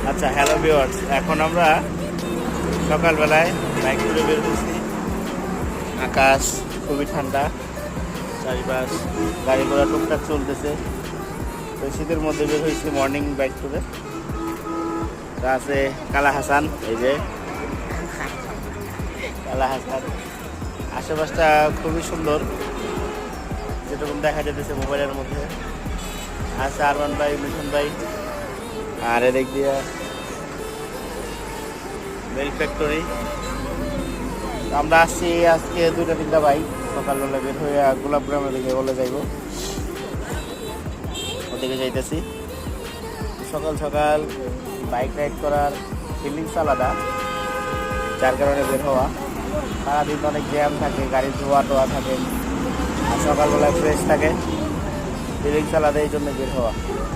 আচ্ছা, hello viewers, এখন আমরা সকালবেলায় বাইক ট্যুরে বের হয়েছি। আকাশ খুবই ঠান্ডা, চারিপাশ গাড়ি ঘোড়া টুকটাক চলতেছে। তো শীতের মধ্যে বের হয়েছি মর্নিং বাইক ট্যুরে। তা আছে কালা হাসান, এই যে কালা হাসান। আশেপাশটা খুবই সুন্দর, যেরকম দেখা যেতেছে মোবাইলের মধ্যে। আছে আরমান ভাই, মিঠুন ভাই, আর এদিক দিয়ে মিল্ক ফ্যাক্টরি। আমরা আসছি আজকে 2টা-3টা বাইক সকালবেলা বের হয়ে গোলাপগ্রামের দিকে বলে যাইব, ওদিকে যাইতেছি। সকাল সকাল বাইক রাইড করার ফিলিংস আলাদা, যার কারণে বের হওয়া। সারাদিন অনেক জ্যাম থাকে, গাড়ি ধোয়া টোয়া থাকে, আর সকালবেলায় ফ্রেশ থাকে, ফিলিংস আলাদা, এই জন্য বের হওয়া।